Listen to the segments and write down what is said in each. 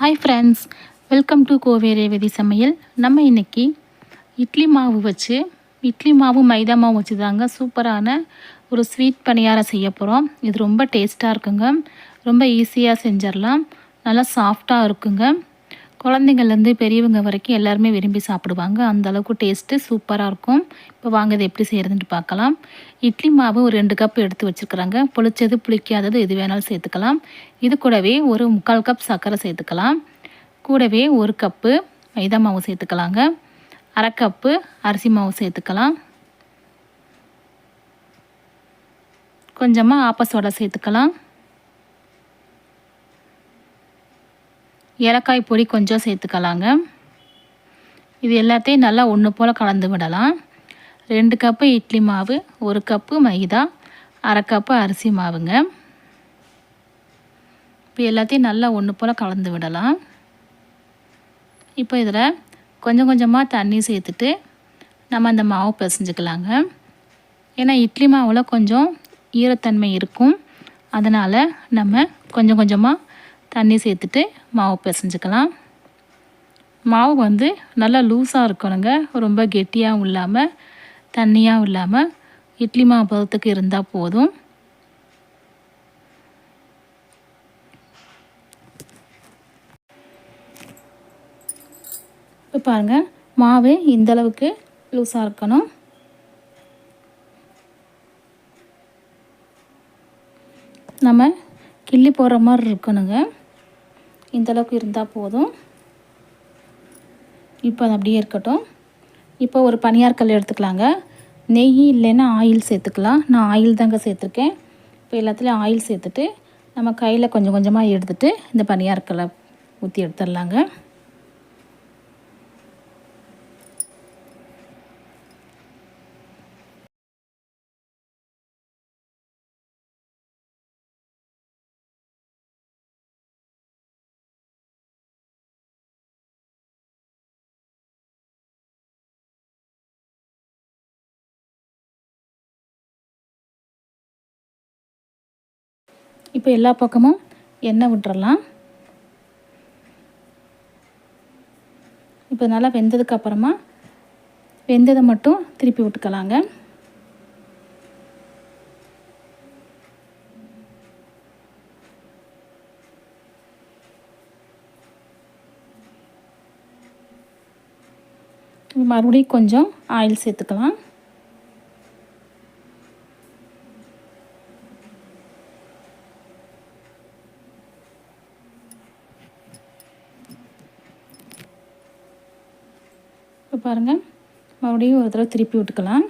Hi friends, welcome to Kovai Revathi சமையல். நம்ம இன்றைக்கி இட்லி மாவு வச்சு மைதா மாவு வச்சு தாங்க சூப்பரான ஒரு ஸ்வீட் பணியாரம் செய்ய போகிறோம். இது ரொம்ப டேஸ்ட்டாக இருக்குங்க. ரொம்ப ஈஸியாக செஞ்சிடலாம். நல்லா சாஃப்டாக இருக்குங்க. குழந்தைங்கள்லேருந்து பெரியவங்க வரைக்கும் எல்லாருமே விரும்பி சாப்பிடுவாங்க. அந்தளவுக்கு டேஸ்ட்டு சூப்பராக இருக்கும். இப்போ வாங்க இது எப்படி செய்கிறதுன்ட்டு பார்க்கலாம். இட்லி மாவு ஒரு 2 கப் எடுத்து வச்சுருக்குறாங்க. புளிச்சது புளிக்காதது எது வேணாலும் சேர்த்துக்கலாம். இது கூடவே ஒரு 3/4 கப் சர்க்கரை சேர்த்துக்கலாம். கூடவே 1 கப்பு மைதா மாவு சேர்த்துக்கலாங்க. 1/2 கப்பு அரிசி மாவு சேர்த்துக்கலாம். கொஞ்சமாக ஆப்ப சோடா சேர்த்துக்கலாம். ஏலக்காய் பொடி கொஞ்சம் சேர்த்துக்கலாங்க. இது எல்லாத்தையும் நல்லா ஒன்று போல் கலந்து விடலாம். 2 கப்பு இட்லி மாவு, 1 கப்பு மைதா, 1/2 கப்பு அரிசி மாவுங்க. இப்போ எல்லாத்தையும் நல்லா ஒன்று போல் கலந்து விடலாம். இப்போ இதில் கொஞ்சம் கொஞ்சமாக தண்ணி சேர்த்துட்டு நம்ம அந்த மாவு பிசைஞ்சுக்கலாங்க. ஏன்னா இட்லி மாவில் கொஞ்சம் ஈரத்தன்மை இருக்கும். அதனால் நம்ம கொஞ்சம் கொஞ்சமாக தண்ணி சேர்த்துட்டு மாவு பிசைஞ்சுக்கலாம். மாவு நல்லா லூஸாக இருக்கணுங்க. ரொம்ப கெட்டியாகவும் இல்லாமல் தண்ணியாகவும் இல்லாமல் இட்லி மாவு பதத்துக்கு இருந்தால் போதும். இப்போ பாருங்கள், மாவு இந்தளவுக்கு லூஸாக இருக்கணும். நம்ம கிள்ளி போடுற மாதிரி இருக்கணுங்க. இந்தளவுக்கு இருந்தால் போதும். இப்போ அது அப்படியே இருக்கட்டும். இப்போ ஒரு பனியாரக்கல் எடுத்துக்கலாங்க. நெய் இல்லைன்னா ஆயில் சேர்த்துக்கலாம். நான் ஆயில் தாங்க சேர்த்துருக்கேன். இப்போ எல்லாத்துலேயும் ஆயில் சேர்த்துட்டு நம்ம கையில் கொஞ்சம் கொஞ்சமாக எடுத்துகிட்டு இந்த பனியாரக்கல்லை ஊற்றி எடுத்துடலாங்க. இப்போ எல்லா பக்கமும் எண்ணெய் விட்டுறலாம். இப்போ நல்லா வெந்ததுக்கப்புறமா வெந்ததை மட்டும் திருப்பி விட்டுக்கலாங்க. மறுபடியும் கொஞ்சம் ஆயில் சேர்த்துக்கலாம். இப்போ பாருங்கள், மறுபடியும் ஒரு தடவை திருப்பி விட்டுக்கலாம்.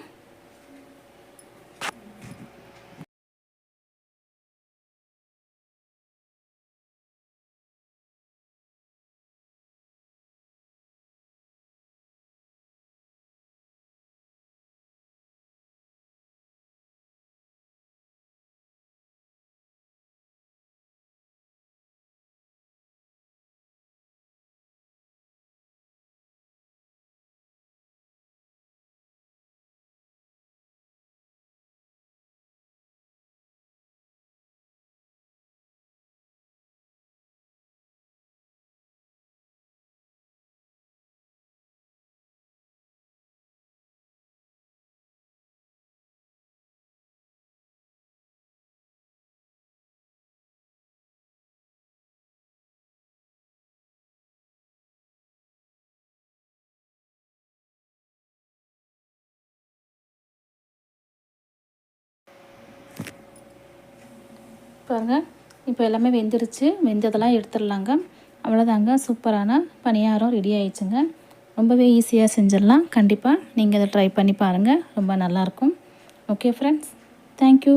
பாருங்கள், இப்போ எல்லாமே வெந்துருச்சு. வெந்ததெல்லாம் எடுத்துடலாங்க. அவ்வளோதாங்க, சூப்பரான பணியாரம் ரெடி ஆயிடுச்சுங்க. ரொம்பவே ஈஸியாக செஞ்சிடலாம். கண்டிப்பாக நீங்கள் இதை ட்ரை பண்ணி பாருங்கள். ரொம்ப நல்லாயிருக்கும். Okay friends, thank you.